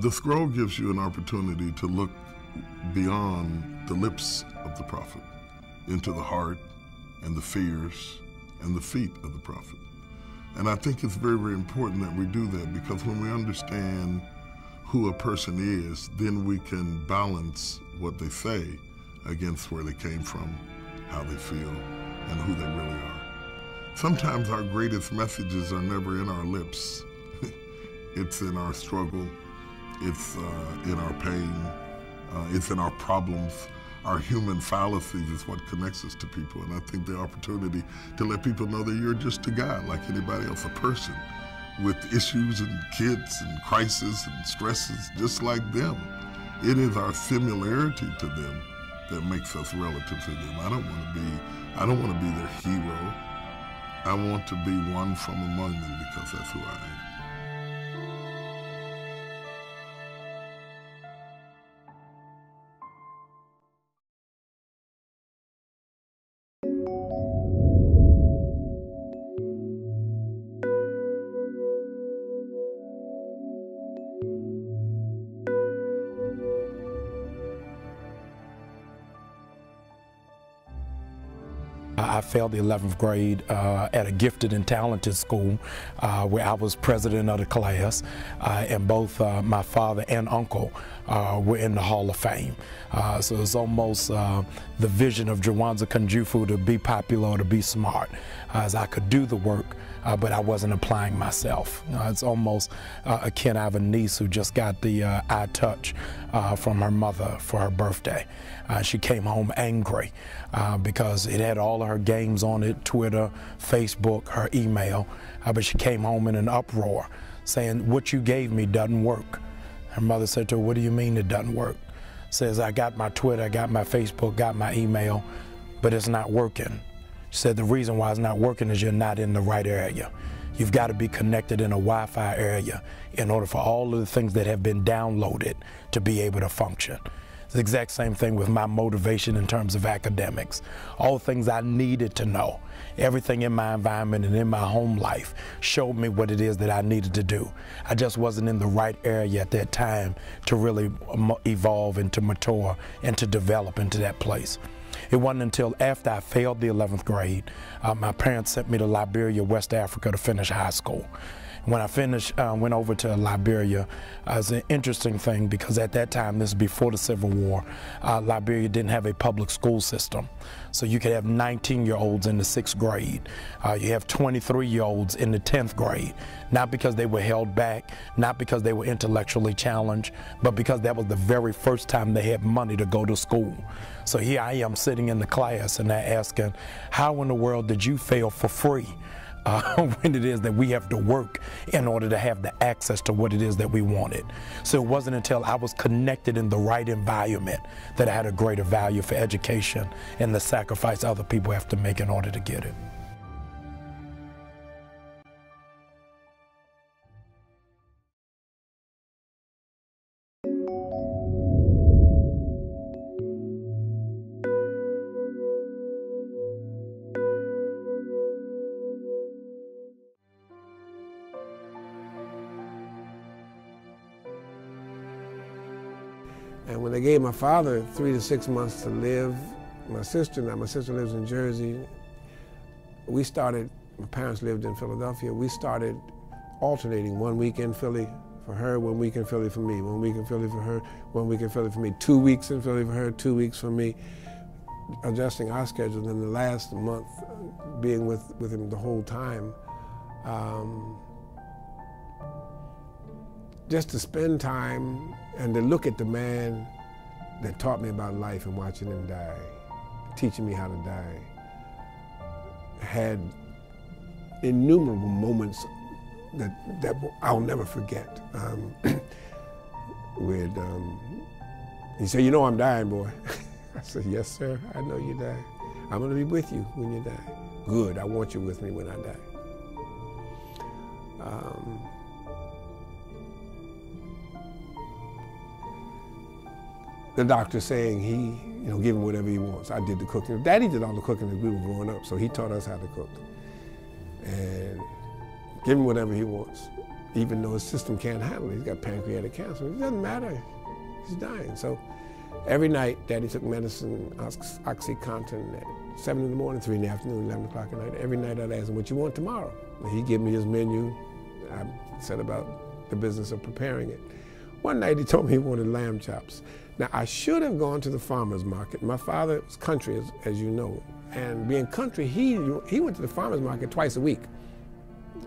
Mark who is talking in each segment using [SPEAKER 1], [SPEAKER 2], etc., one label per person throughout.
[SPEAKER 1] The scroll gives you an opportunity to look beyond the lips of the prophet into the heart and the fears and the feet of the prophet. And I think it's very, very important that we do that, because when we understand who a person is, then we can balance what they say against where they came from, how they feel, and who they really are. Sometimes our greatest messages are never in our lips. It's in our struggle, it's in our pain, it's in our problems. Our human fallacies is what connects us to people. And I think the opportunity to let people know that you're just a guy like anybody else, a person with issues and kids and crises and stresses just like them. It is our similarity to them that makes us relative to them. I don't want to be their hero. I want to be one from among them, because that's who I am.
[SPEAKER 2] I failed the 11th grade at a gifted and talented school where I was president of the class, and both my father and uncle were in the Hall of Fame. So it's almost the vision of Jawanza Kunjufu to be popular or to be smart, as I could do the work, but I wasn't applying myself. It's almost akin. I have a niece who just got the eye touch from her mother for her birthday. She came home angry because it had all of her games on it, Twitter, Facebook, her email, but she came home in an uproar saying, "What you gave me doesn't work." Her mother said to her, "What do you mean it doesn't work?" Says, "I got my Twitter, I got my Facebook, got my email, but it's not working." She said, "The reason why it's not working is you're not in the right area. You've got to be connected in a Wi-Fi area in order for all of the things that have been downloaded to be able to function." It's the exact same thing with my motivation in terms of academics. All the things I needed to know, everything in my environment and in my home life showed me what it is that I needed to do. I just wasn't in the right area at that time to really evolve and to mature and to develop into that place. It wasn't until after I failed the 11th grade, my parents sent me to Liberia, West Africa to finish high school. When I finished, went over to Liberia, it was an interesting thing, because at that time, this is before the Civil War, Liberia didn't have a public school system. So you could have 19-year-olds in the 6th grade. You have 23-year-olds in the 10th grade, not because they were held back, not because they were intellectually challenged, but because that was the very first time they had money to go to school. So here I am sitting in the class, and they're asking, how in the world did you fail for free? When it is that we have to work in order to have the access to what it is that we wanted. So it wasn't until I was connected in the right environment that I had a greater value for education and the sacrifice other people have to make in order to get it.
[SPEAKER 3] And when they gave my father 3 to 6 months to live, my sister lives in Jersey, we started, my parents lived in Philadelphia, we started alternating 1 week in Philly for her, 1 week in Philly for me, 1 week in Philly for her, 1 week in Philly for me, 2 weeks in Philly for her, 2 weeks for me, adjusting our schedule. And the last month being with him the whole time. Just to spend time and to look at the man that taught me about life and watching him die, teaching me how to die, had innumerable moments that I'll never forget. He said, "You know I'm dying, boy." I said, "Yes, sir, I know you die. I'm gonna be with you when you die." "Good, I want you with me when I die." The doctor saying give him whatever he wants. I did the cooking. Daddy did all the cooking as we were growing up, so he taught us how to cook. And give him whatever he wants. even though his system can't handle it. He's got pancreatic cancer. It doesn't matter. He's dying. So every night, Daddy took medicine, OxyContin, at 7 in the morning, 3 in the afternoon, 11 o'clock at night. Every night I'd ask him, what you want tomorrow? And he'd give me his menu. I said about the business of preparing it. One night he told me he wanted lamb chops. Now I should have gone to the farmer's market. My father was country, as you know. And being country, he went to the farmer's market twice a week.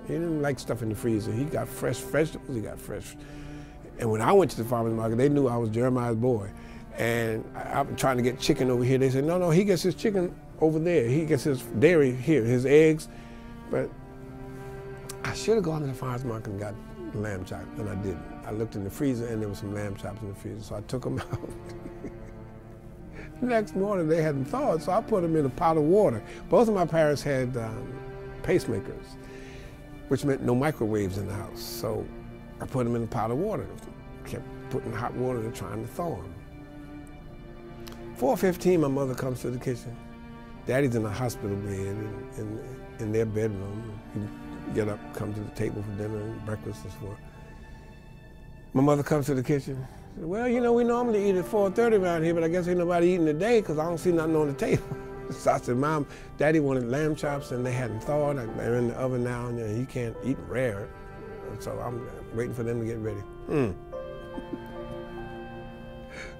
[SPEAKER 3] He didn't like stuff in the freezer. He got fresh vegetables, he got fresh. And when I went to the farmer's market, they knew I was Jeremiah's boy. And I'm trying to get chicken over here. They said, no, he gets his chicken over there. He gets his dairy here, his eggs. But I should have gone to the farmer's market and got lamb chops, and I didn't. I looked in the freezer and there was some lamb chops in the freezer, so I took them out. Next morning they hadn't thawed, so I put them in a pot of water. Both of my parents had pacemakers, which meant no microwaves in the house. So I put them in a pot of water, kept putting hot water and trying to thaw them. 4:15, my mother comes to the kitchen. Daddy's in a hospital bed in their bedroom. He'd get up, come to the table for dinner and breakfast and so forth. My mother comes to the kitchen. She said, well, you know, we normally eat at 4:30 around here, but I guess ain't nobody eating today because I don't see nothing on the table. So I said, Mom, Daddy wanted lamb chops and they hadn't thawed. They're in the oven now and he can't eat rare. So I'm waiting for them to get ready.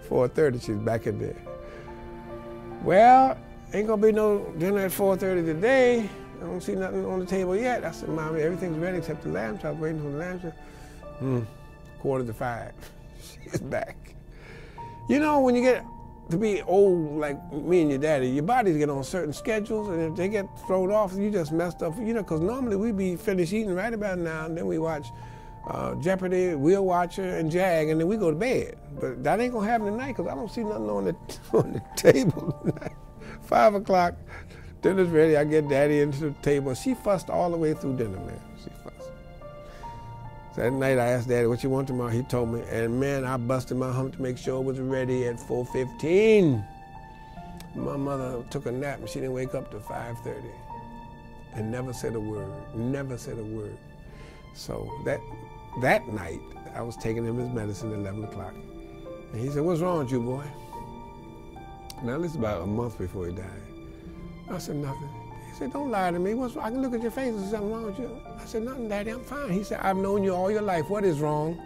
[SPEAKER 3] 4:30, she's back in there. Well, ain't gonna be no dinner at 4:30 today. I don't see nothing on the table yet. I said, Mommy, everything's ready except the lamb chops, waiting for the lamb chops. 4:45, she's back. You know, when you get to be old like me and your daddy, your bodies get on certain schedules, and if they get thrown off, you just messed up, you know, because normally we be finished eating right about now, and then we watch Jeopardy, Wheel Watcher, and Jag, and then we go to bed. But that ain't gonna happen tonight, because I don't see nothing on the table tonight. 5 o'clock, dinner's ready, I get Daddy into the table. She fussed all the way through dinner, man. She fussed. So that night I asked Daddy, what you want tomorrow? He told me, and man, I busted my hump to make sure it was ready at 4:15. My mother took a nap and she didn't wake up till 5:30 and never said a word, never said a word. So that night, I was taking him his medicine at 11 o'clock. And he said, what's wrong with you, boy? Now this is about a month before he died. I said, nothing. He said, don't lie to me. I can look at your face and say something wrong with you. I said, nothing, Daddy, I'm fine. He said, I've known you all your life. What is wrong?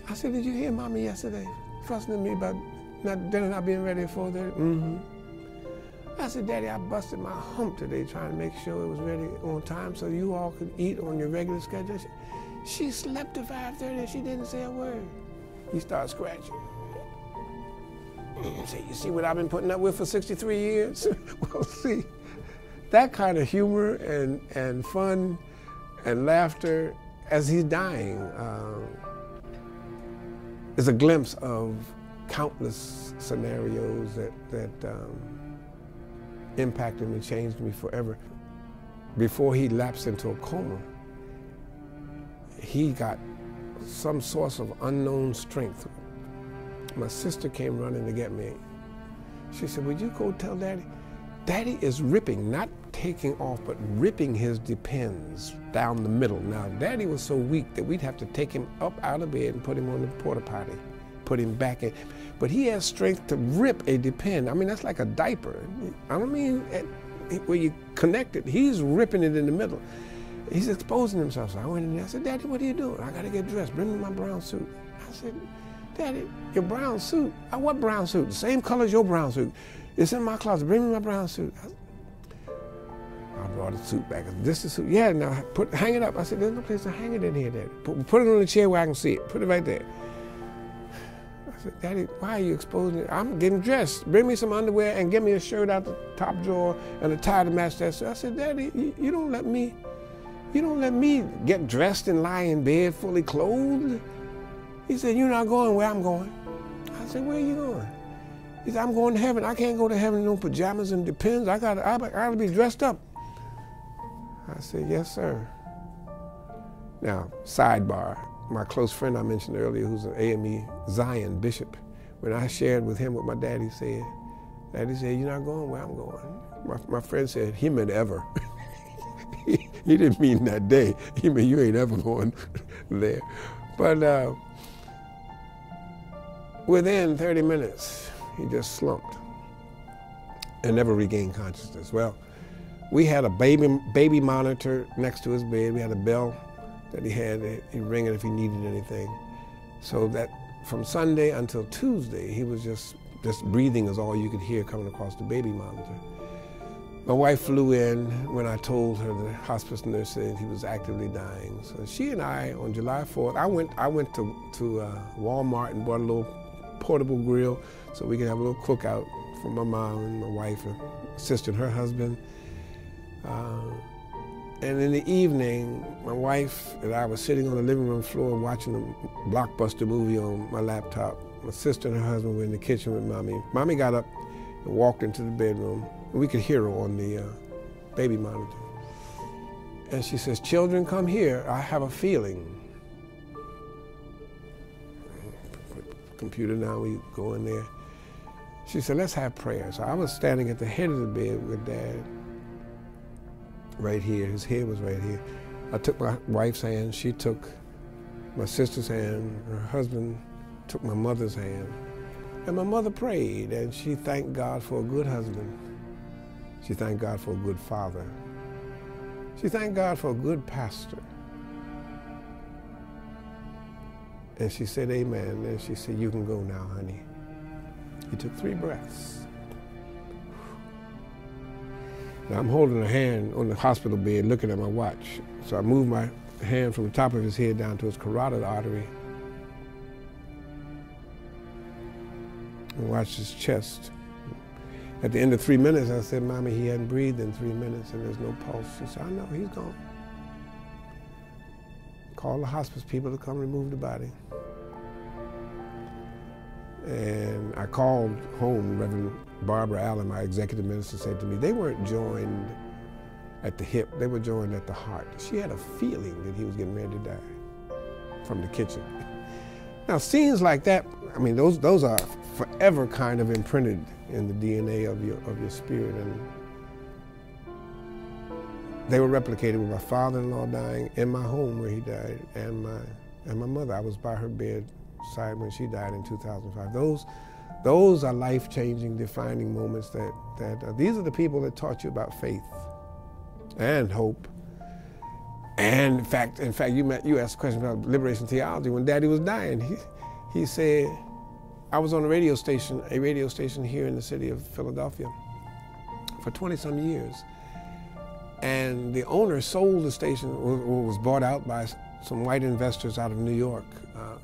[SPEAKER 3] I said, did you hear Mommy yesterday fussing at me about dinner not being ready at 4:30? I said, Daddy, I busted my hump today trying to make sure it was ready on time so you all could eat on your regular schedule. She slept at 5:30 and she didn't say a word. He started scratching. Say, you see what I've been putting up with for 63 years? Well, see, that kind of humor and fun and laughter as he's dying is a glimpse of countless scenarios that impacted and changed me forever. Before he lapsed into a coma, he got some source of unknown strength. My sister came running to get me. She said, would you go tell Daddy? Daddy is ripping, not taking off, but ripping his Depends down the middle. Now, Daddy was so weak that we'd have to take him up out of bed and put him on the porta potty, put him back in. But he has strength to rip a Depend. I mean, that's like a diaper. I don't mean where you connect it. He's ripping it in the middle. He's exposing himself. So I went in there. I said, Daddy, what are you doing? I got to get dressed. Bring me my brown suit. I said, Daddy, your brown suit? What brown suit? The same color as your brown suit. It's in my closet. Bring me my brown suit. I brought the suit back. I said, this is the suit. Yeah, now hang it up. I said, there's no place to hang it in here, Daddy. Put it on the chair where I can see it. Put it right there. I said, Daddy, why are you exposing it? I'm getting dressed. Bring me some underwear and get me a shirt out the top drawer and a tie to match that suit. I said, Daddy, you don't let me get dressed and lie in bed fully clothed. He said, you're not going where I'm going. I said, where are you going? He said, I'm going to heaven. I can't go to heaven in no pajamas and Depends. I gotta be dressed up. I said, yes, sir. Now, sidebar, my close friend I mentioned earlier, who's an AME Zion bishop, when I shared with him what my daddy said, Daddy said, you're not going where I'm going. My friend said, him and ever. He didn't mean that day. He mean you ain't ever going there. But within 30 minutes, he just slumped and never regained consciousness. Well, we had a baby monitor next to his bed. We had a bell that he had. He'd ring it if he needed anything. So that from Sunday until Tuesday, he was just breathing is all you could hear coming across the baby monitor. My wife flew in when I told her the hospice nurse said he was actively dying. So she and I, on July 4th, I went to Walmart and bought a little portable grill so we could have a little cookout for my mom and my wife and my sister and her husband. And in the evening, my wife and I were sitting on the living room floor watching a blockbuster movie on my laptop. My sister and her husband were in the kitchen with Mommy. Mommy got up and walked into the bedroom, and we could hear her on the baby monitor. And she says, "Children, come here. I have a feeling." Computer now, we go in there. She said, "Let's have prayer." So I was standing at the head of the bed with Dad, right here. His head was right here. I took my wife's hand. She took my sister's hand. Her husband took my mother's hand. And my mother prayed, and she thanked God for a good husband. She thanked God for a good father. She thanked God for a good pastor. And she said, "Amen." And she said, "You can go now, honey." He took 3 breaths. Now I'm holding a hand on the hospital bed looking at my watch. So I moved my hand from the top of his head down to his carotid artery and watched his chest. At the end of 3 minutes, I said, "Mommy, he hadn't breathed in 3 minutes and there's no pulse." She said, "I know, he's gone." Call the hospice people to come remove the body. And I called home. Reverend Barbara Allen, my executive minister, said to me, they weren't joined at the hip, they were joined at the heart. She had a feeling that he was getting ready to die from the kitchen. Now, scenes like that, I mean, those are forever kind of imprinted in the DNA of your spirit. And they were replicated with my father-in-law dying in my home where he died, and my mother. I was by her bedside when she died in 2005. Those are life-changing, defining moments that these are the people that taught you about faith and hope. And in fact, you asked a question about liberation theology. When Daddy was dying, he said, I was on a radio station here in the city of Philadelphia for 20-some years. And the owner sold the station, or was bought out by some white investors out of New York,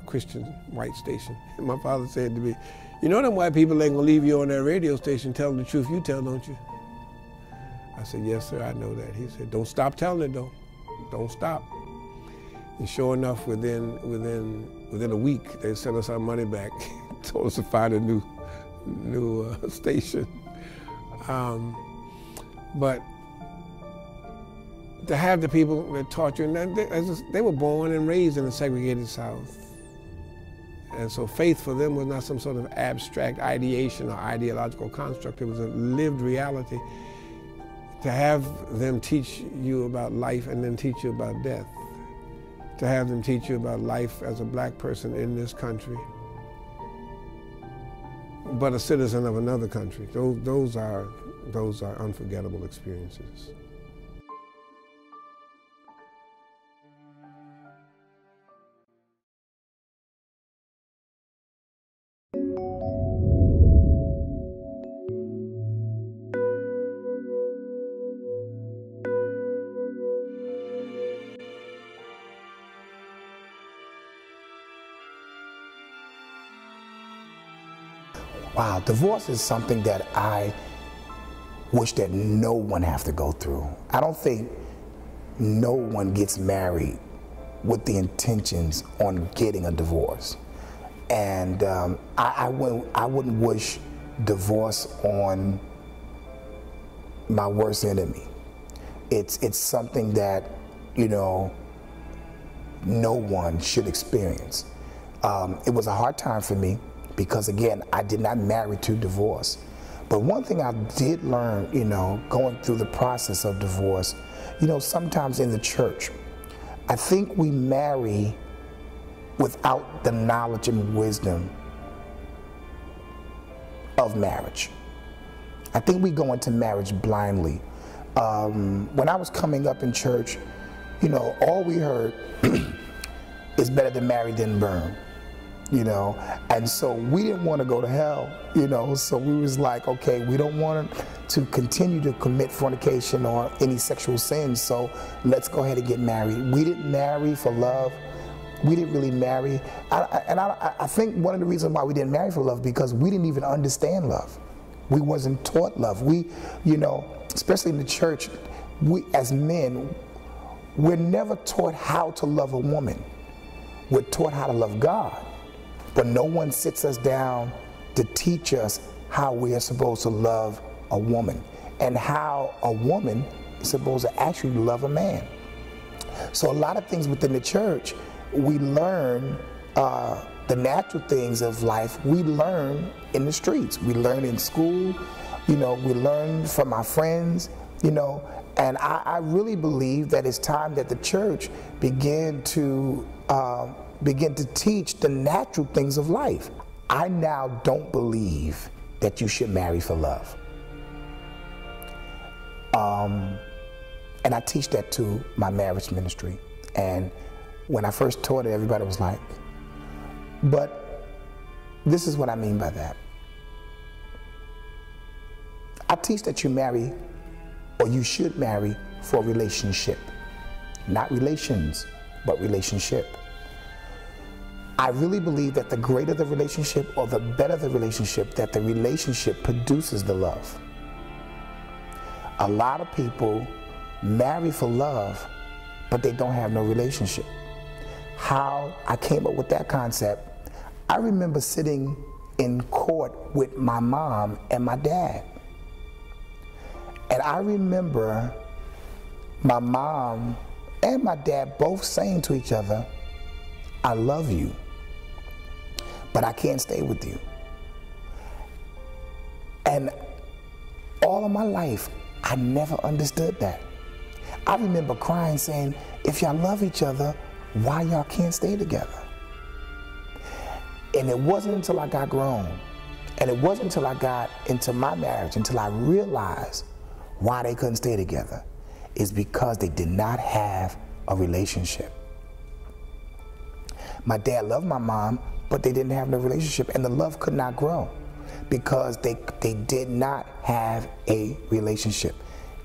[SPEAKER 3] Christian white station. And my father said to me, "You know them white people ain't gonna leave you on that radio station telling the truth you tell, don't you?" I said, "Yes, sir, I know that." He said, "Don't stop telling it, though. Don't stop." And sure enough, within a week, they sent us our money back, told us to find a new station. But to have the people that taught you, and they were born and raised in a segregated South. And so faith for them was not some sort of abstract ideation or ideological construct. It was a lived reality. To have them teach you about life and then teach you about death. To have them teach you about life as a black person in this country, but a citizen of another country. Those are unforgettable experiences.
[SPEAKER 4] Wow, divorce is something that I wish that no one have to go through. I don't think no one gets married with the intentions on getting a divorce. And I wouldn't wish divorce on my worst enemy. It's something that, no one should experience. It was a hard time for me, because again, I did not marry to divorce. But one thing I did learn, you know, going through the process of divorce, you know, sometimes in the church, I think we marry without the knowledge and wisdom of marriage. I think we go into marriage blindly. When I was coming up in church, you know, all we heard is better to marry than burn, you know, and so we didn't want to go to hell, you know, so we was like, okay, we don't want to continue to commit fornication or any sexual sins, so let's go ahead and get married. We didn't marry for love. We didn't really marry. I think one of the reasons why we didn't marry for love, because we didn't even understand love. We wasn't taught love. We, you know, especially in the church, we as men, we're never taught how to love a woman. We're taught how to love God, but no one sits us down to teach us how we are supposed to love a woman and how a woman is supposed to actually love a man. So a lot of things within the church, we learn the natural things of life, we learn in the streets. We learn in school, you know, we learn from our friends, you know, and I really believe that it's time that the church begin to teach the natural things of life. I now don't believe that you should marry for love. And I teach that to my marriage ministry. And when I first taught it, everybody was like, but this is what I mean by that. I teach that you marry, or you should marry, for a relationship. Not relations, but relationship. I really believe that the greater the relationship or the better the relationship, that the relationship produces the love. A lot of people marry for love, but they don't have no relationship. How I came up with that concept, I remember sitting in court with my mom and my dad. And I remember my mom and my dad both saying to each other, I love you, but I can't stay with you. And all of my life, I never understood that. I remember crying, saying, if y'all love each other, why y'all can't stay together? And it wasn't until I got grown, and it wasn't until I got into my marriage, until I realized why they couldn't stay together. Is because they did not have a relationship. My dad loved my mom, but they didn't have no relationship, and the love could not grow because they did not have a relationship.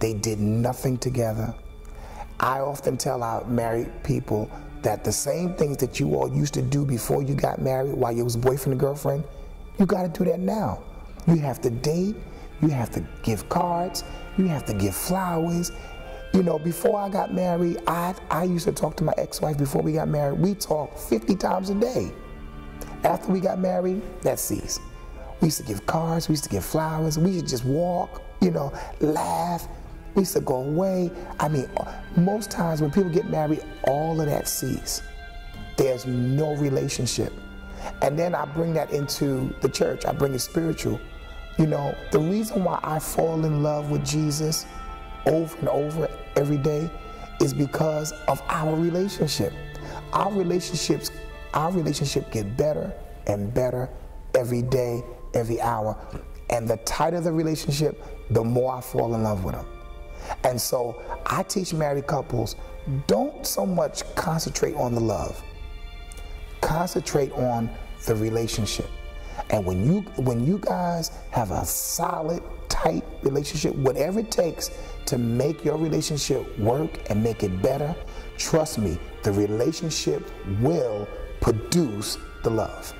[SPEAKER 4] They did nothing together. I often tell our married people that the same things that you all used to do before you got married, while you was boyfriend and girlfriend, you got to do that now. You have to date, you have to give cards, you have to give flowers. You know, before I got married, I used to talk to my ex-wife before we got married. We talked 50 times a day. After we got married, that ceased. We used to give cards, we used to give flowers, we used to just walk, you know, laugh. We used to go away. I mean, most times when people get married, all of that ceases. There's no relationship. And then I bring that into the church. I bring it spiritual. You know, the reason why I fall in love with Jesus over and over every day is because of our relationship. Our relationship get better and better every day, every hour. And the tighter the relationship, the more I fall in love with them. And so I teach married couples, don't so much concentrate on the love. Concentrate on the relationship. And when you guys have a solid, tight relationship, whatever it takes to make your relationship work and make it better, trust me, the relationship will produce the love.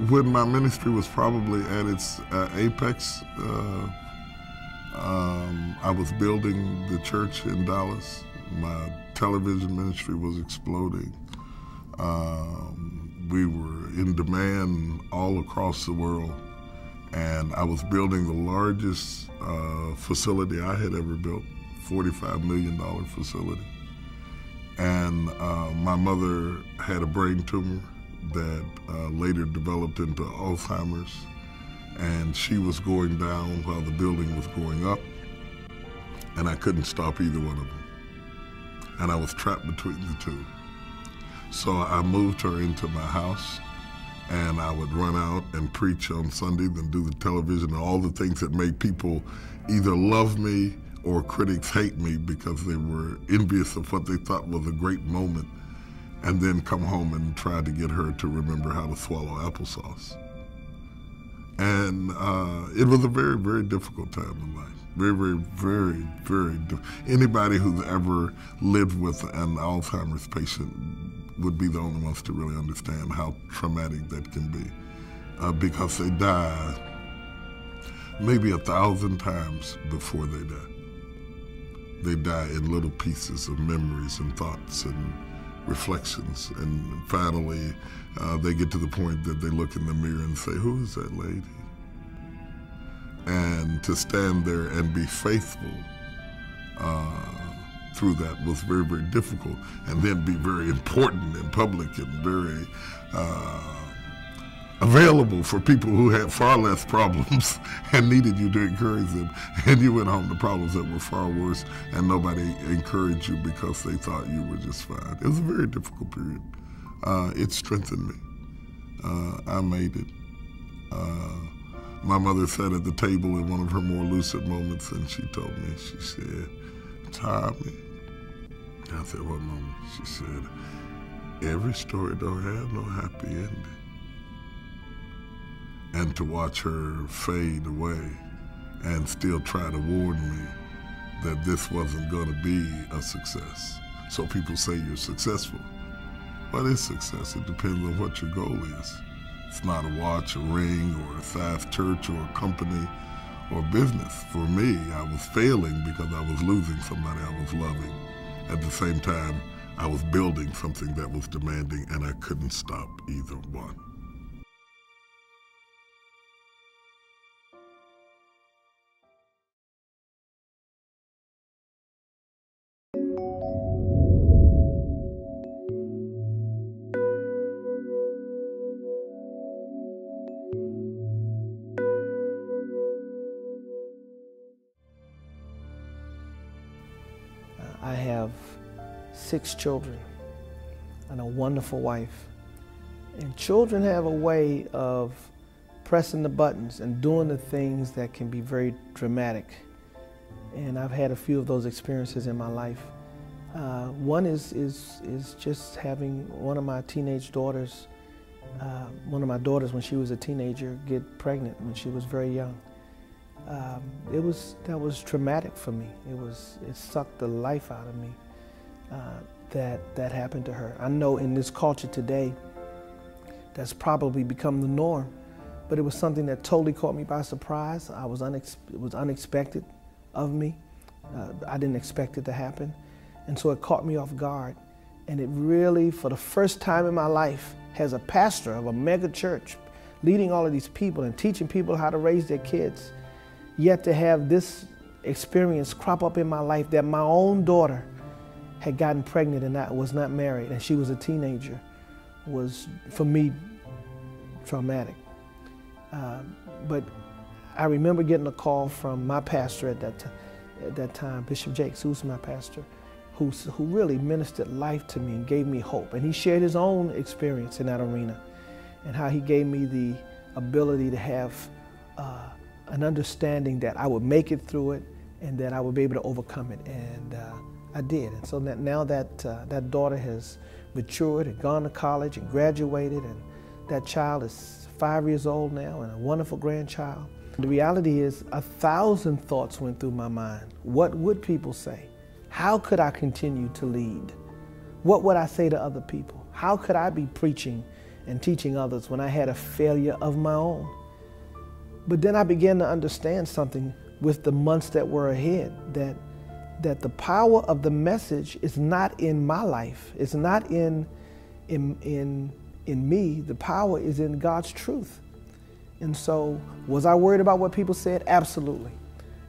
[SPEAKER 1] When my ministry was probably at its apex, I was building the church in Dallas. My television ministry was exploding. We were in demand all across the world, and I was building the largest facility I had ever built, $45 million facility. And my mother had a brain tumor that later developed into Alzheimer's, and she was going down while the building was going up, and I couldn't stop either one of them. And I was trapped between the two. So I moved her into my house, and I would run out and preach on Sunday, then do the television, and all the things that made people either love me or critics hate me because they were envious of what they thought was a great moment, and then come home and try to get her to remember how to swallow applesauce. And it was a very, very difficult time in life. Very, very, very, very difficult. Anybody who's ever lived with an Alzheimer's patient would be the only ones to really understand how traumatic that can be, because they die maybe 1,000 times before they die. They die in little pieces of memories and thoughts and reflections, and finally they get to the point that they look in the mirror and say, "Who is that lady?" And to stand there and be faithful through that was very, very difficult, and then be very important in public and very available for people who had far less problems and needed you to encourage them. And you went home to problems that were far worse, and nobody encouraged you because they thought you were just fine. It was a very difficult period. It strengthened me. I made it. My mother sat at the table in one of her more lucid moments, and she told me, she said, "Tommy," I said, "What, Mama?" She said, "Every story don't have no happy ending." And to watch her fade away and still try to warn me that this wasn't going to be a success. So people say you're successful. What is success? It depends on what your goal is. It's not a watch, a ring, or a size church, or a company, or business. For me, I was failing because I was losing somebody I was loving. At the same time, I was building something that was demanding, and I couldn't stop either one.
[SPEAKER 5] I have 6 children and a wonderful wife. And children have a way of pressing the buttons and doing the things that can be very dramatic. And I've had a few of those experiences in my life. One is just having one of my teenage daughters, one of my daughters when she was a teenager, get pregnant when she was very young. That was traumatic for me. It sucked the life out of me that happened to her. I know in this culture today, that's probably become the norm, but it was something that totally caught me by surprise. It was unexpected of me. I didn't expect it to happen, and so it caught me off guard. And it really, for the first time in my life, as a pastor of a mega church, leading all of these people and teaching people how to raise their kids, yet to have this experience crop up in my life that my own daughter had gotten pregnant and was not married, and she was a teenager, was, for me, traumatic. But I remember getting a call from my pastor at that time, Bishop Jakes, who's my pastor, who really ministered life to me and gave me hope. And he shared his own experience in that arena and how he gave me the ability to have an understanding that I would make it through it and that I would be able to overcome it, and I did. And so now that daughter has matured and gone to college and graduated, and that child is 5 years old now and a wonderful grandchild. The reality is 1,000 thoughts went through my mind. What would people say? How could I continue to lead? What would I say to other people? How could I be preaching and teaching others when I had a failure of my own? But then I began to understand something with the months that were ahead, that that the power of the message is not in my life. It's not in me. The power is in God's truth. And so, was I worried about what people said? Absolutely.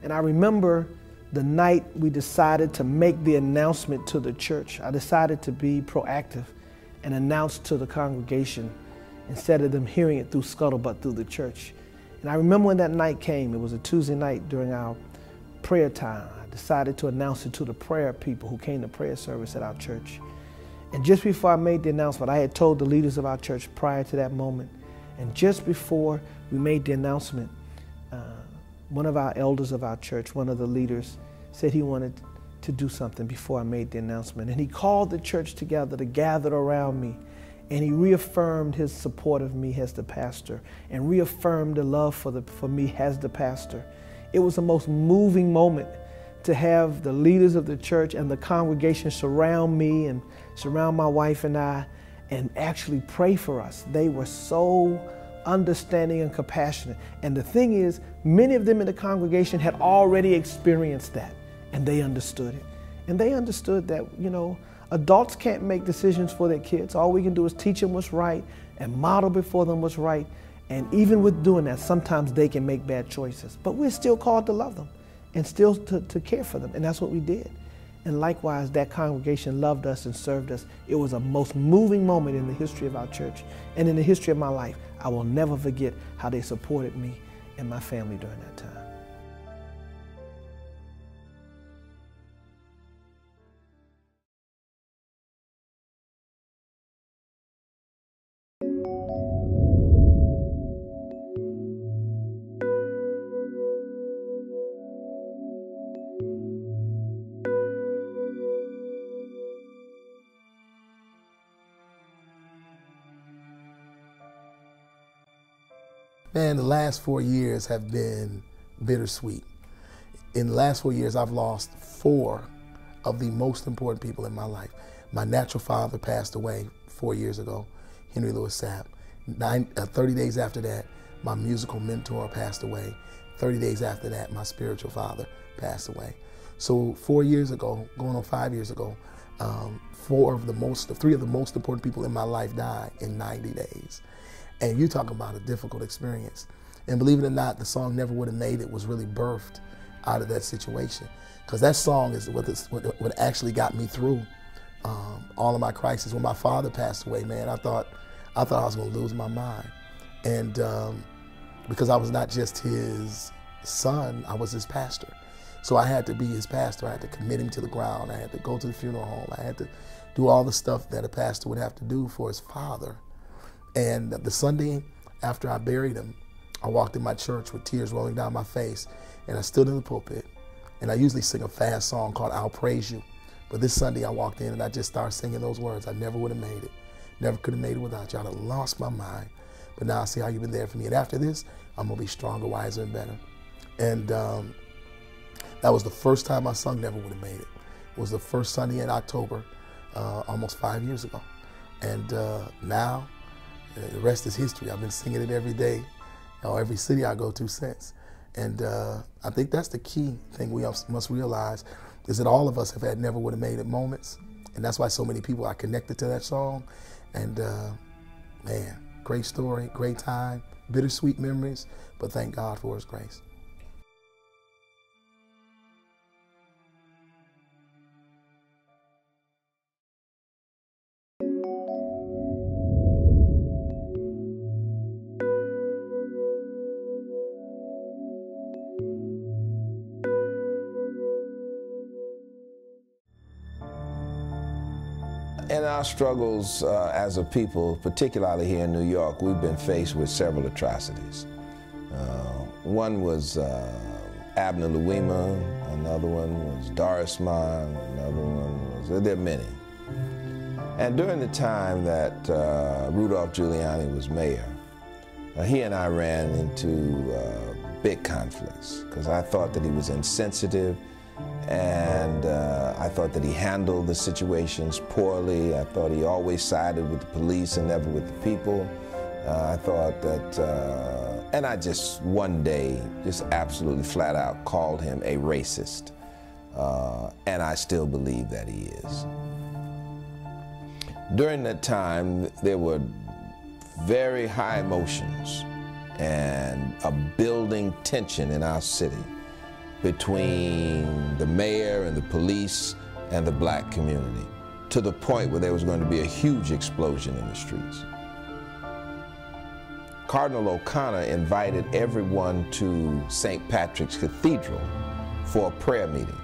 [SPEAKER 5] And I remember the night we decided to make the announcement to the church. I decided to be proactive and announce to the congregation instead of them hearing it through scuttlebutt through the church. And I remember when that night came, it was a Tuesday night during our prayer time. I decided to announce it to the prayer people who came to prayer service at our church. And just before I made the announcement, I had told the leaders of our church prior to that moment. And just before we made the announcement, one of our elders of our church, one of the leaders, said he wanted to do something before I made the announcement. And he called the church together to gather around me. And he reaffirmed his support of me as the pastor and reaffirmed the love for me as the pastor. It was the most moving moment to have the leaders of the church and the congregation surround me and surround my wife and I and actually pray for us. They were so understanding and compassionate. And the thing is, many of them in the congregation had already experienced that, and they understood it. And they understood that, you know, adults can't make decisions for their kids. All we can do is teach them what's right and model before them what's right. And even with doing that, sometimes they can make bad choices. But we're still called to love them and still to care for them. And that's what we did. And likewise, that congregation loved us and served us. It was a most moving moment in the history of our church and in the history of my life. I will never forget how they supported me and my family during that time.
[SPEAKER 4] Man, the last 4 years have been bittersweet. In the last 4 years, I've lost 4 of the most important people in my life. My natural father passed away 4 years ago, Henry Louis Sapp. 30 days after that, my musical mentor passed away. 30 days after that, my spiritual father passed away. So 4 years ago, going on 5 years ago, 3 of the most important people in my life died in 90 days. And you talk about a difficult experience. And believe it or not, the song Never Would Have Made It was really birthed out of that situation. Because that song is what actually got me through all of my crises. When my father passed away, man, I thought I was gonna lose my mind. And because I was not just his son, I was his pastor. So I had to be his pastor. I had to commit him to the ground. I had to go to the funeral home. I had to do all the stuff that a pastor would have to do for his father. And the Sunday after I buried him, I walked in my church with tears rolling down my face, and I stood in the pulpit, and I usually sing a fast song called I'll Praise You. But this Sunday I walked in and I just started singing those words. I never would have made it. Never could have made it without you. I'd have lost my mind. But now I see how you've been there for me. And after this, I'm gonna be stronger, wiser, and better. And that was the first time I sung Never Would Have Made It. It was the first Sunday in October, almost 5 years ago. And now, the rest is history. I've been singing it every day, every city I go to since. And I think that's the key thing we must realize, is that all of us have had never would have made it moments. And that's why so many people are connected to that song. And man, great story, great time, bittersweet memories, but thank God for his grace.
[SPEAKER 6] In our struggles as a people, particularly here in New York, we've been faced with several atrocities. One was Abner Louima, another one was Doris Mann, another one was, there are many. And during the time that Rudolph Giuliani was mayor, he and I ran into big conflicts because I thought that he was insensitive, and I thought that he handled the situations poorly. I thought he always sided with the police and never with the people. I thought that, and I just one day, just absolutely flat out called him a racist. and I still believe that he is. During that time, there were very high emotions and a building tension in our city between the mayor and the police and the black community, to the point where there was going to be a huge explosion in the streets. Cardinal O'Connor invited everyone to St. Patrick's Cathedral for a prayer meeting.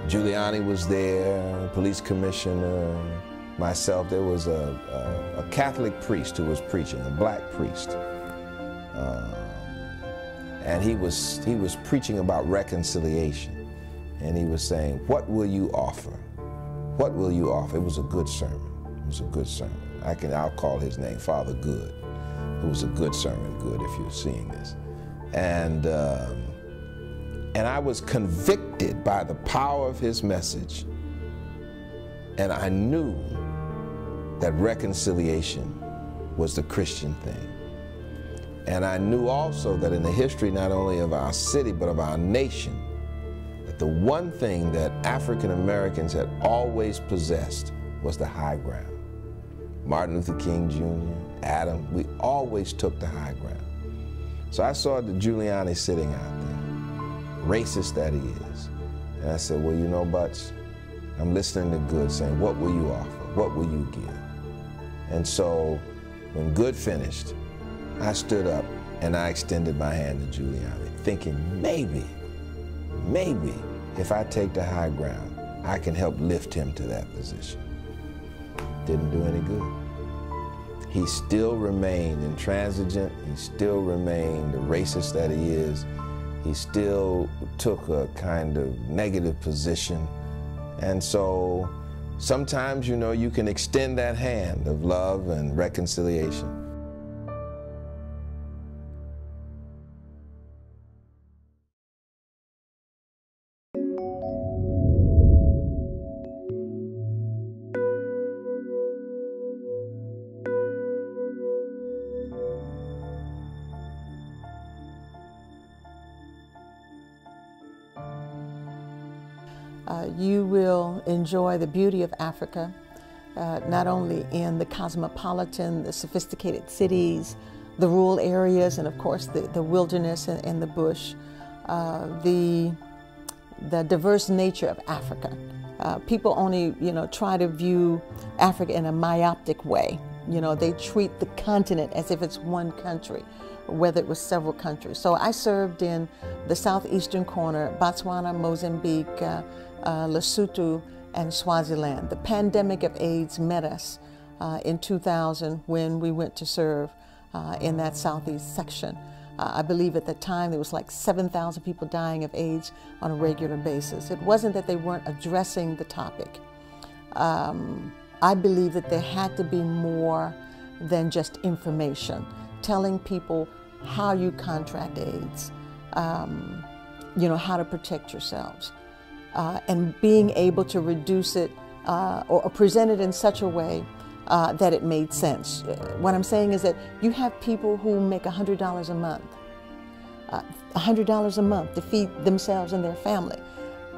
[SPEAKER 6] Giuliani was there, police commissioner, myself. There was a Catholic priest who was preaching, a black priest. And he was preaching about reconciliation. And he was saying, what will you offer? What will you offer? It was a good sermon. It was a good sermon. I'll call his name Father Good. It was a good sermon, Good, if you're seeing this. And I was convicted by the power of his message. And I knew that reconciliation was the Christian thing. And I knew also that in the history not only of our city, but of our nation, that the one thing that African Americans had always possessed was the high ground. Martin Luther King Jr., Adam, we always took the high ground. So I saw the Giuliani sitting out there, racist that he is. And I said, well, you know, Butch, I'm listening to Good saying, what will you offer? What will you give? And so when Good finished, I stood up and I extended my hand to Giuliani, thinking maybe if I take the high ground, I can help lift him to that position. Didn't do any good. He still remained intransigent. He still remained the racist that he is. He still took a kind of negative position. And so sometimes, you know, you can extend that hand of love and reconciliation.
[SPEAKER 7] You will enjoy the beauty of Africa, not only in the cosmopolitan, the sophisticated cities, the rural areas, and of course the wilderness and the bush, the diverse nature of Africa. People only, try to view Africa in a myopic way. They treat the continent as if it's one country, whether it was several countries. So I served in the southeastern corner, Botswana, Mozambique, Lesotho, and Swaziland. The pandemic of AIDS met us in 2000 when we went to serve in that southeast section. I believe at the time there was like 7,000 people dying of AIDS on a regular basis. It wasn't that they weren't addressing the topic. I believe that there had to be more than just information, telling people how you contract AIDS, how to protect yourselves, and being able to reduce it or present it in such a way that it made sense. What I'm saying is that you have people who make $100 a month, $100 a month to feed themselves and their family,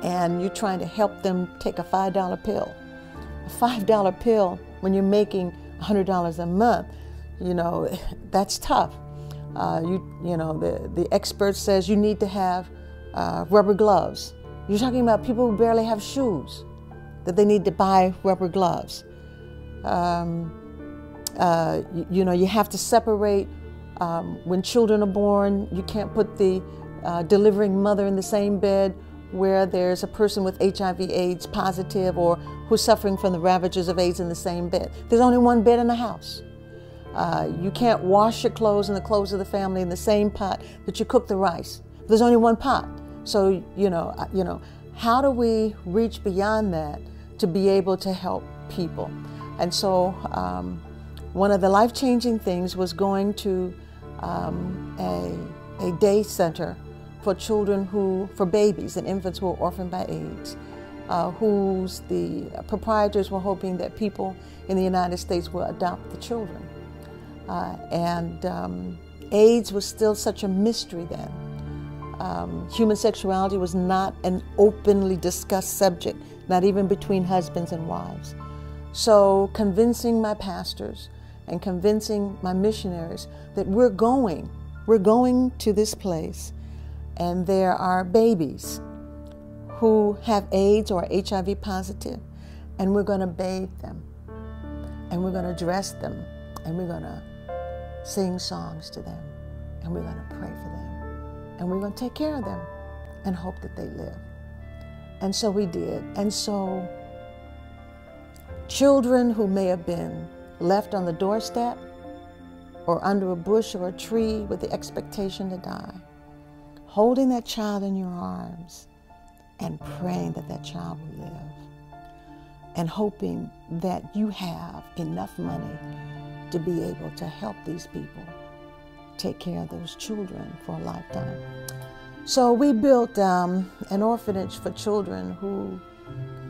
[SPEAKER 7] and you're trying to help them take a $5 pill. A $5 pill, when you're making $100 a month, that's tough. The expert says you need to have rubber gloves. You're talking about people who barely have shoes, that they need to buy rubber gloves. You have to separate when children are born. You can't put the delivering mother in the same bed where there's a person with HIV/AIDS positive or who's suffering from the ravages of AIDS in the same bed. There's only one bed in the house. You can't wash your clothes and the clothes of the family in the same pot that you cook the rice. There's only one pot. So, how do we reach beyond that to be able to help people? And so one of the life-changing things was going to a day center for children for babies and infants who are orphaned by AIDS, whose the proprietors were hoping that people in the United States will adopt the children. AIDS was still such a mystery then. Human sexuality was not an openly discussed subject, not even between husbands and wives. So convincing my pastors and convincing my missionaries that we're going to this place, and there are babies who have AIDS or are HIV positive, and we're going to bathe them, and we're going to dress them, and we're going to sing songs to them, and we're going to pray for them, and we're going to take care of them and hope that they live. And so we did. And so children who may have been left on the doorstep or under a bush or a tree with the expectation to die, holding that child in your arms and praying that that child will live, and hoping that you have enough money to be able to help these people take care of those children for a lifetime. So we built an orphanage for children who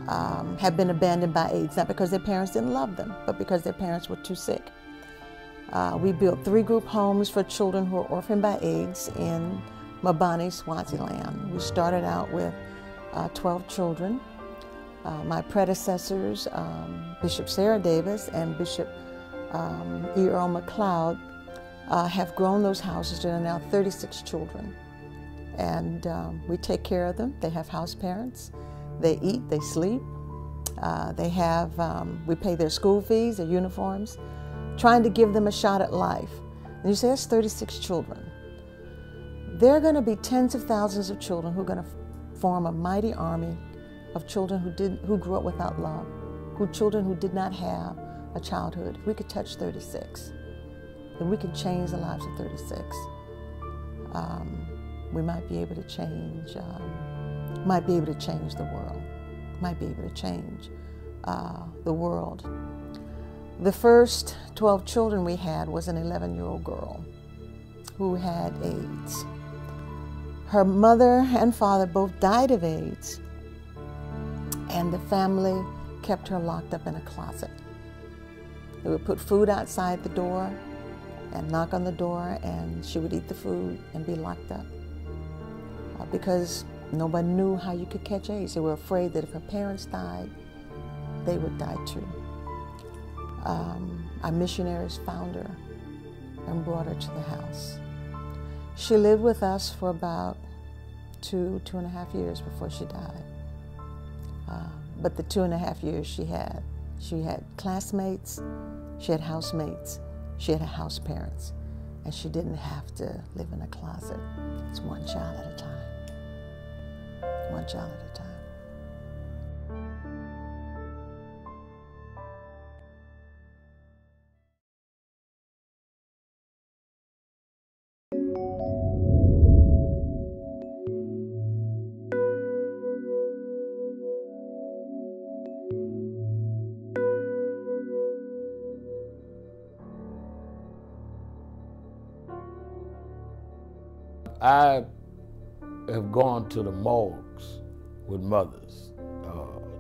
[SPEAKER 7] have been abandoned by AIDS, not because their parents didn't love them, but because their parents were too sick. We built 3 group homes for children who are orphaned by AIDS in Mabani, Swaziland. We started out with 12 children. My predecessors, Bishop Sarah Davis and Bishop E.Earl McLeod, have grown those houses. There are now 36 children. And we take care of them. They have house parents. They eat, they sleep. They have, we pay their school fees, their uniforms, trying to give them a shot at life. And you say, that's 36 children. There are going to be tens of thousands of children who are going to form a mighty army of children who grew up without love, children who did not have a childhood. If we could touch 36, then we can change the lives of 36. We might be able to change, the world, might be able to change the world. The first 12 children we had was an 11-year-old girl who had AIDS. Her mother and father both died of AIDS, and the family kept her locked up in a closet. They would put food outside the door and knock on the door, and she would eat the food and be locked up because nobody knew how you could catch AIDS. They were afraid that if her parents died, they would die too. Our missionaries found her and brought her to the house. She lived with us for about 2.5 years before she died. But the 2.5 years she had classmates, she had housemates, she had house parents, and she didn't have to live in a closet. It's one child at a time. One child at a time.
[SPEAKER 8] I have gone to the morgues with mothers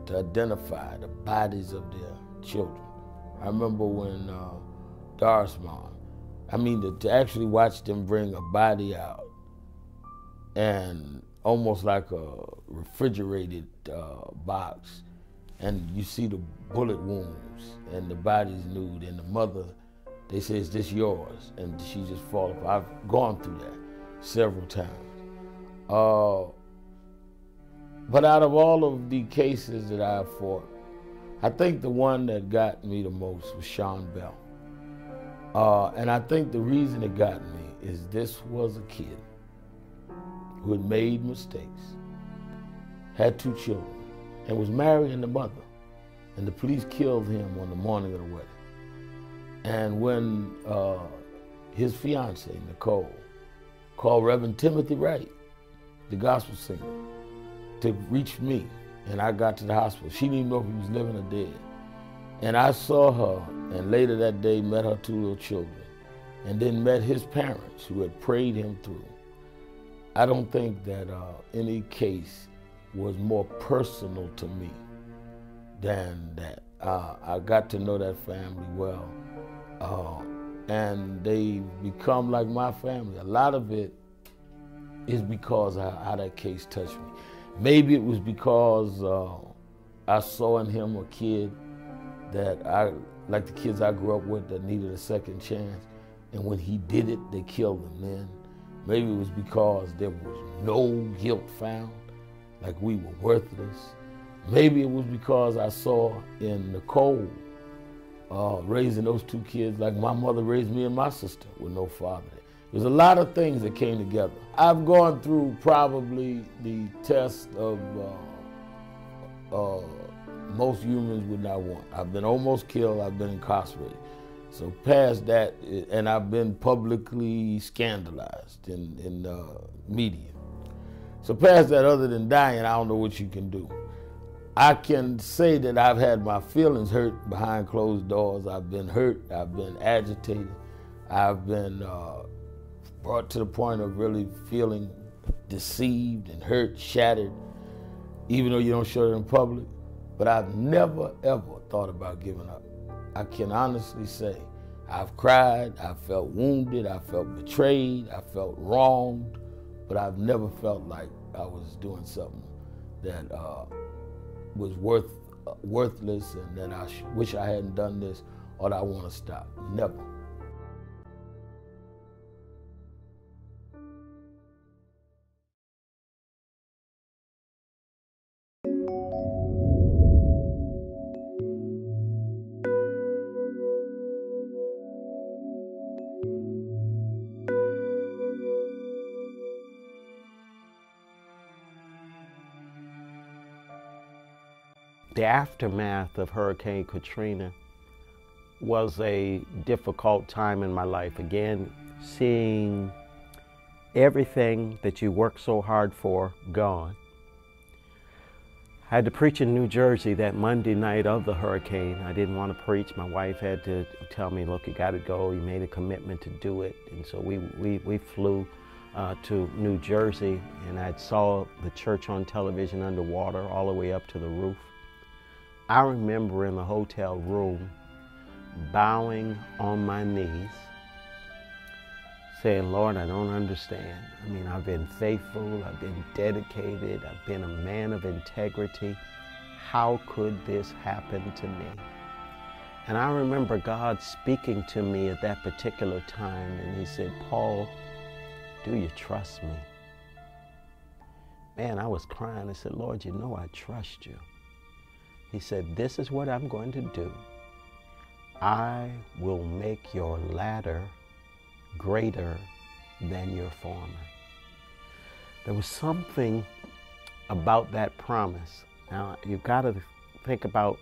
[SPEAKER 8] to identify the bodies of their children. I remember when Doris' mom, to actually watch them bring a body out and almost like a refrigerated box, and you see the bullet wounds and the body's nude, and the mother, they say, is this yours? And she just falls apart. I've gone through that several times. But out of all of the cases that I've fought, I think the one that got me the most was Sean Bell. And I think the reason it got me is this was a kid who had made mistakes, had 2 children, and was marrying the mother. And the police killed him on the morning of the wedding. And when his fiancée, Nicole, called Reverend Timothy Wright, the gospel singer, to reach me, and I got to the hospital. She didn't know if he was living or dead. And I saw her, and later that day met her 2 little children, and then met his parents who had prayed him through. I don't think that any case was more personal to me than that. I got to know that family well, and they've become like my family. A lot of it is because how that case touched me. Maybe it was because I saw in him a kid that like the kids I grew up with that needed a second chance. And when he did it, they killed him then. Maybe it was because there was no guilt found, like we were worthless. Maybe it was because I saw in Nicole raising those two kids like my mother raised me and my sister with no father. There's a lot of things that came together. I've gone through probably the test of most humans would not want. I've been almost killed, I've been incarcerated. So past that, and I've been publicly scandalized in media. So past that, other than dying, I don't know what you can do. I can say that I've had my feelings hurt behind closed doors. I've been hurt, I've been agitated, I've been brought to the point of really feeling deceived and hurt, shattered, even though you don't show it in public. But I've never, ever thought about giving up. I can honestly say I've cried, I felt wounded, I felt betrayed, I felt wronged, but I've never felt like I was doing something that was worthless and that I wish I hadn't done this or that I want to stop. Never.
[SPEAKER 9] The aftermath of Hurricane Katrina was a difficult time in my life. Again, seeing everything that you worked so hard for gone. I had to preach in New Jersey that Monday night of the hurricane. I didn't want to preach. My wife had to tell me, look, you got to go. You made a commitment to do it. And so we flew to New Jersey, and I saw the church on television underwater all the way up to the roof. I remember in the hotel room bowing on my knees, saying, Lord, I don't understand. I mean, I've been faithful, I've been dedicated, I've been a man of integrity. How could this happen to me? And I remember God speaking to me at that particular time, and he said, Paul, do you trust me? Man, I was crying. I said, Lord, you know I trust you. He said, this is what I'm going to do. I will make your latter greater than your former. There was something about that promise. Now, you've got to think about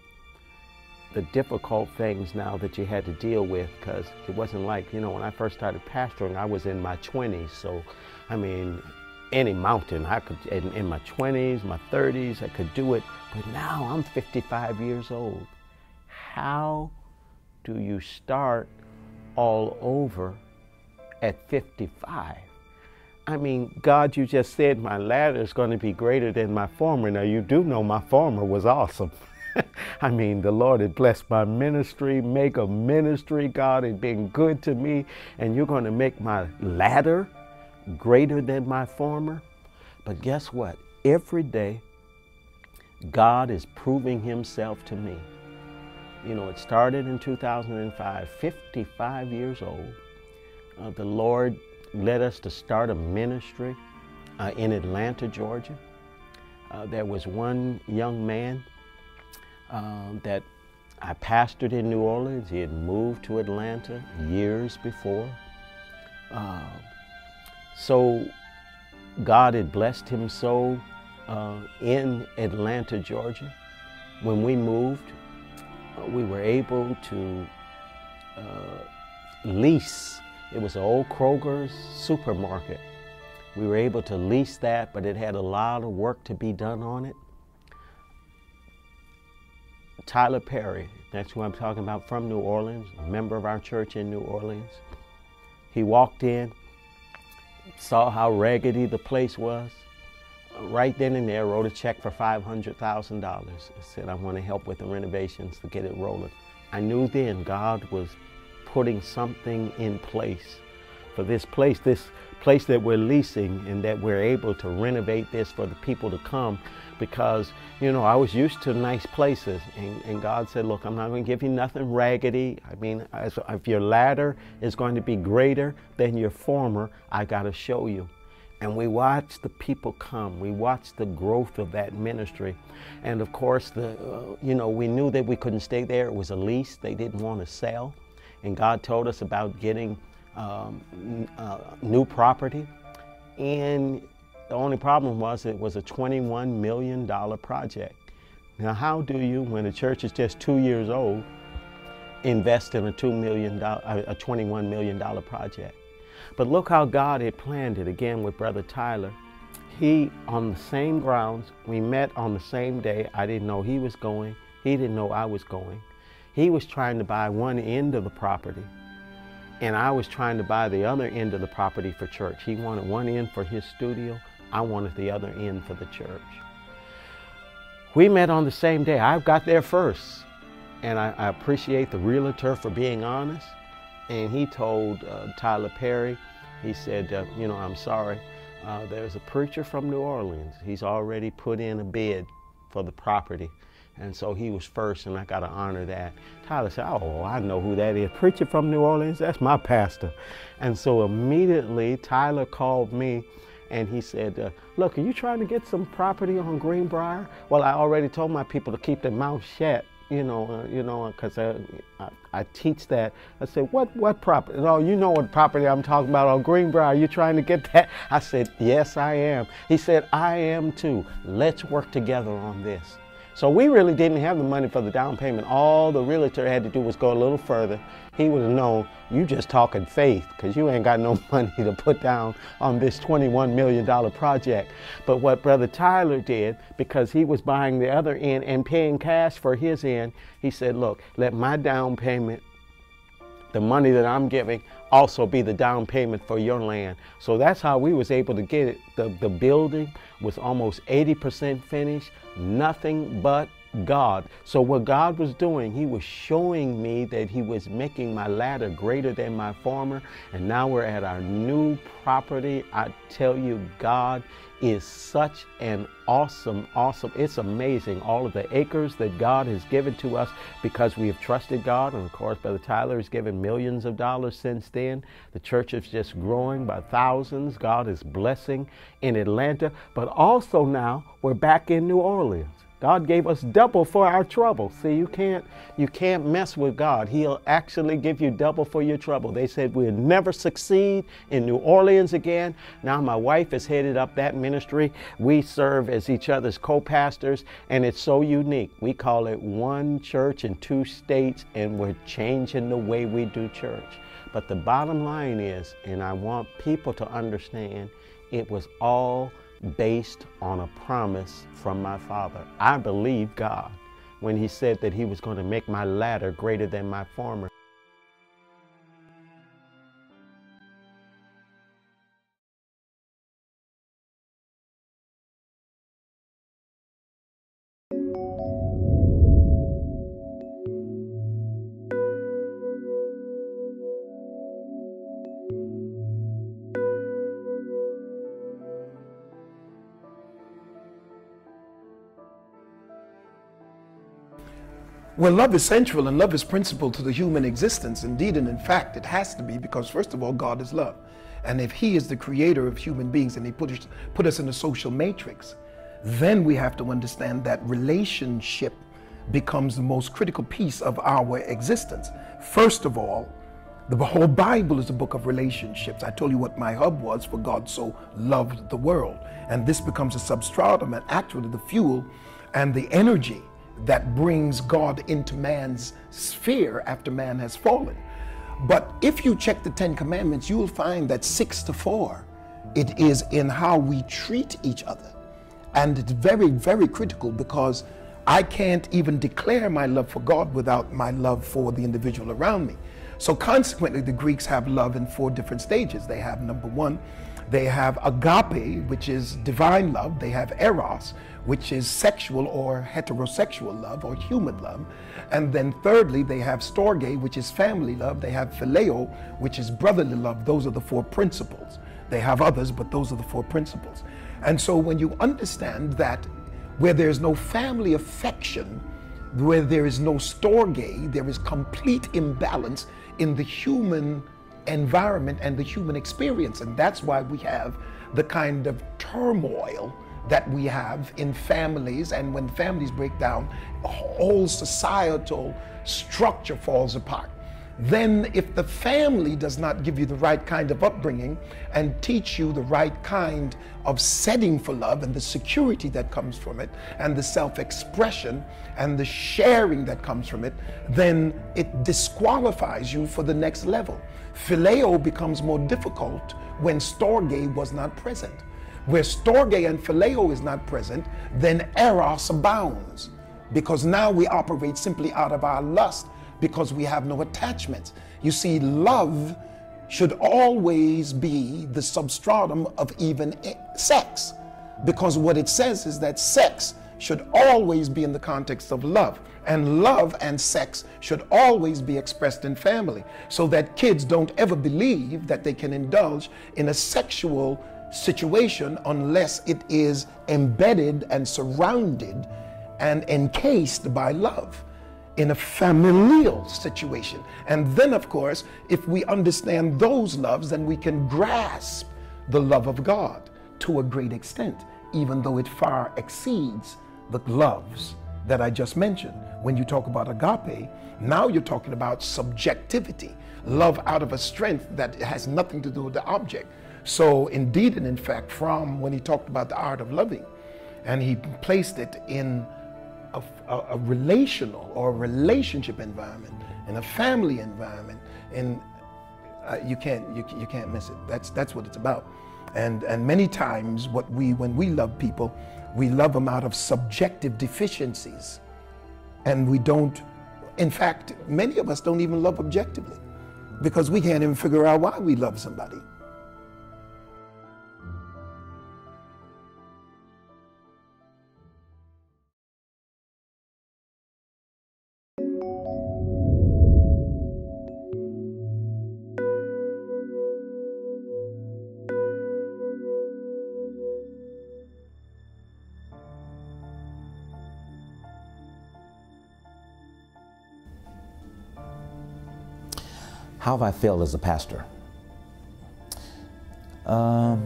[SPEAKER 9] the difficult things now that you had to deal with, because it wasn't like, you know, when I first started pastoring, I was in my 20s. So, I mean, any mountain, I could, in my 20s, my 30s, I could do it. But now I'm 55 years old. How do you start all over at 55? I mean, God, you just said my latter is going to be greater than my former. Now, you do know my former was awesome. I mean, the Lord had blessed my ministry, make a ministry. God had been good to me, and you're going to make my latter greater than my former. But guess what? Every day, God is proving himself to me. You know, it started in 2005, 55 years old. The Lord led us to start a ministry in Atlanta, Georgia. There was one young man that I pastored in New Orleans. He had moved to Atlanta years before. So God had blessed him so in Atlanta, Georgia. When we moved, we were able to lease. It was an old Kroger's supermarket. We were able to lease that, but it had a lot of work to be done on it. Tyler Perry, that's who I'm talking about, from New Orleans, a member of our church in New Orleans. He walked in, saw how raggedy the place was. Right then and there, wrote a check for $500,000. I said, I want to help with the renovations to get it rolling. I knew then God was putting something in place for this place that we're leasing, and that we're able to renovate this for the people to come. Because, you know, I was used to nice places, and God said, look, I'm not going to give you nothing raggedy. I mean, if your latter is going to be greater than your former, I got to show you. And we watched the people come. We watched the growth of that ministry. And of course, you know, we knew that we couldn't stay there. It was a lease. They didn't want to sell. And God told us about getting new property. And the only problem was it was a $21 million project. Now, how do you, when the church is just 2 years old, invest in a $21 million project? But look how God had planned it, again with Brother Tyler. He, on the same grounds, we met on the same day. I didn't know he was going. He didn't know I was going. He was trying to buy one end of the property, and I was trying to buy the other end of the property for church. He wanted one end for his studio. I wanted the other end for the church. We met on the same day. I got there first, and I appreciate the realtor for being honest. And he told Tyler Perry, he said, you know, I'm sorry, there's a preacher from New Orleans. He's already put in a bid for the property. And so he was first, and I got to honor that. Tyler said, oh, I know who that is. Preacher from New Orleans, that's my pastor. And so immediately Tyler called me, and he said, look, are you trying to get some property on Greenbrier? Well, I already told my people to keep their mouth shut. You know, because I teach that. I said, what property? No, you know what property I'm talking about on Greenbrier. Are you trying to get that? I said, yes, I am. He said, I am too. Let's work together on this. So we really didn't have the money for the down payment. All the realtor had to do was go a little further. He would have known, you just talking faith, because you ain't got no money to put down on this $21 million project. But what Brother Tyler did, because he was buying the other end and paying cash for his end, he said, look, let my down payment, the money that I'm giving, also be the down payment for your land. So that's how we was able to get it. The building was almost 80% finished, nothing but God. So what God was doing, he was showing me that he was making my latter greater than my former. And now we're at our new property. I tell you, God is such an awesome, it's amazing, all of the acres that God has given to us because we have trusted God. And of course, Brother Tyler has given millions of dollars since then. The church is just growing by thousands. God is blessing in Atlanta, but also now we're back in New Orleans. God gave us double for our trouble. See, you can't mess with God. He'll actually give you double for your trouble. They said we'll never succeed in New Orleans again. Now my wife has headed up that ministry. We serve as each other's co-pastors, and it's so unique. We call it one church in 2 states, and we're changing the way we do church. But the bottom line is, and I want people to understand, it was all based on a promise from my Father. I believe God when he said that he was going to make my latter greater than my former.
[SPEAKER 10] Well, love is central and love is principal to the human existence. Indeed, and in fact, it has to be, because first of all, God is love. And if he is the creator of human beings and he put us in a social matrix, then we have to understand that relationship becomes the most critical piece of our existence. First of all, the whole Bible is a book of relationships. I told you what my hub was, for God so loved the world. And this becomes a substratum and actually the fuel and the energy that brings God into man's sphere after man has fallen. But if you check the 10 Commandments, you will find that 6 to 4, it is in how we treat each other. And it's very, very critical, because I can't even declare my love for God without my love for the individual around me. So consequently, the Greeks have love in 4 different stages. They have, number 1, They have agape, which is divine love. They have eros, which is sexual or heterosexual love or human love. And then thirdly, they have storge, which is family love. They have phileo, which is brotherly love. Those are the four principles. They have others, but those are the four principles. And so when you understand that where there's no family affection, where there is no storge, there is complete imbalance in the human environment and the human experience. And that's why we have the kind of turmoil that we have in families. And when families break down, a whole societal structure falls apart. Then if the family does not give you the right kind of upbringing and teach you the right kind of setting for love and the security that comes from it and the self-expression and the sharing that comes from it, then it disqualifies you for the next level. Phileo becomes more difficult when storge was not present. Where storge and phileo is not present, then eros abounds, because now we operate simply out of our lust, because we have no attachments. You see, love should always be the substratum of even sex, because what it says is that sex should always be in the context of love, and love and sex should always be expressed in family, so that kids don't ever believe that they can indulge in a sexual situation unless it is embedded and surrounded and encased by love in a familial situation. And then, of course, if we understand those loves, then we can grasp the love of God to a great extent, even though it far exceeds the loves that I just mentioned. When you talk about agape, now you're talking about subjectivity, love out of a strength that has nothing to do with the object. So indeed and in fact, from when he talked about the art of loving, and he placed it in a relational or relationship environment, in a family environment, and you can't miss it. That's what it's about. And many times when we love people, we love them out of subjective deficiencies, and we don't. In fact, many of us don't even love objectively, because we can't even figure out why we love somebody.
[SPEAKER 11] How have I failed as a pastor? My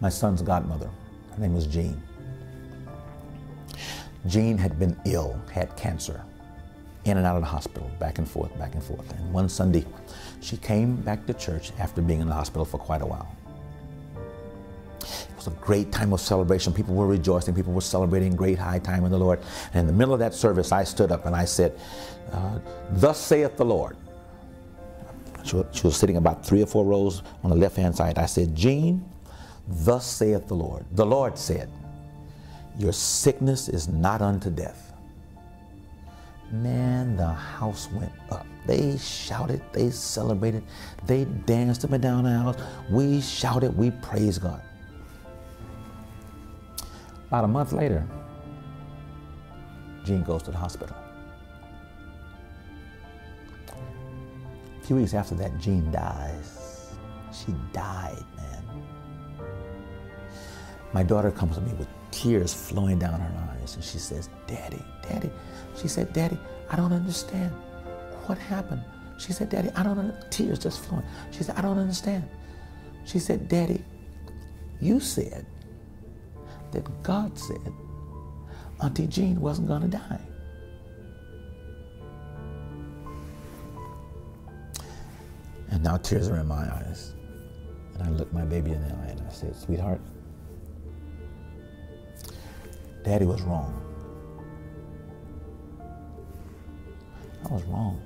[SPEAKER 11] son's godmother, her name was Jean. Jean had been ill, had cancer, in and out of the hospital, back and forth, back and forth. And one Sunday, she came back to church after being in the hospital for quite a while. It was a great time of celebration. People were rejoicing. People were celebrating, great high time in the Lord. And in the middle of that service, I stood up and I said, "Thus saith the Lord." She was sitting about 3 or 4 rows on the left-hand side. I said, "Jean, thus saith the Lord. The Lord said, your sickness is not unto death." Man, the house went up. They shouted, they celebrated, they danced up and down the house. We shouted, we praised God. About a month later, Jean goes to the hospital. A few weeks after that, Jean dies. She died, man. My daughter comes to me with tears flowing down her eyes, and she says, "Daddy, Daddy." She said, "Daddy, I don't understand. What happened?" She said, "Daddy, I don't understand." Tears just flowing. She said, "I don't understand." She said, "Daddy, you said that God said Auntie Jean wasn't gonna die." And now tears are in my eyes. And I look my baby in the eye and I said, "Sweetheart, Daddy was wrong. I was wrong."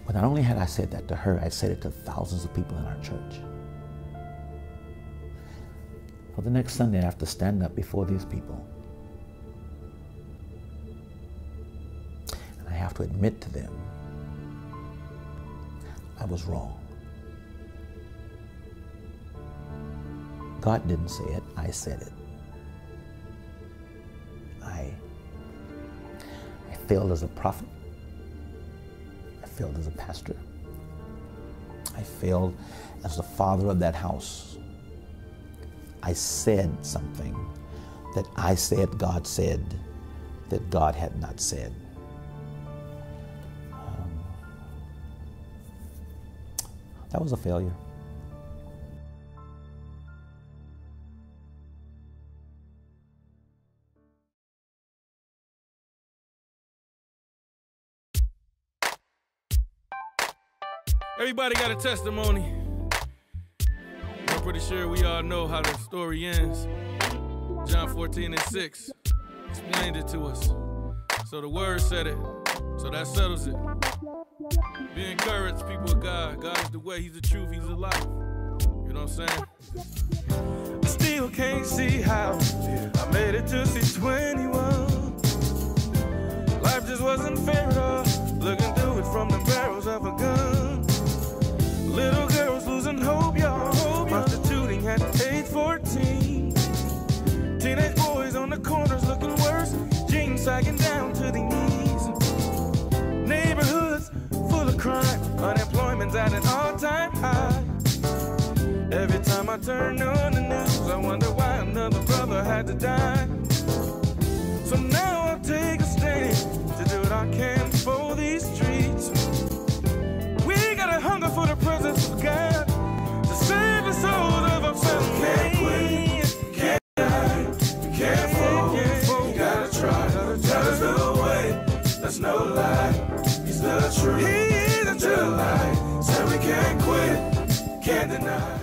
[SPEAKER 11] But not only had I said that to her, I said it to thousands of people in our church. For the next Sunday, I have to stand up before these people. And I have to admit to them I was wrong. God didn't say it, I said it. I failed as a prophet. I failed as a pastor. I failed as the father of that house. I said something that I said God said that God had not said. That was a failure.
[SPEAKER 12] Everybody got a testimony. I'm pretty sure we all know how the story ends. John 14:6 explained it to us. So the word said it, so that settles it. Be encouraged, people of God. God is the way, he's the truth, he's the life. You know what I'm saying? I still can't see how I made it to see 21. Life just wasn't fair at all. Looking through it from the barrels of a gun. Little girls losing hope, y'all. Prostituting at age 14. Teenage boys on the corners looking worse. Jeans sagging down to the knees. Neighborhoods full of crime. Unemployment's at an all-time high. Every time I turn on the news, I wonder why another brother had to die. So now I'll take a stand to do what I can for these streets. We got a hunger for the presence of God to save the souls of our fellow. Can't quit, can't die, we can't fold. You gotta try, there's no way, there's no lie. He's the truth, he is the truth. So we can't quit, can't deny.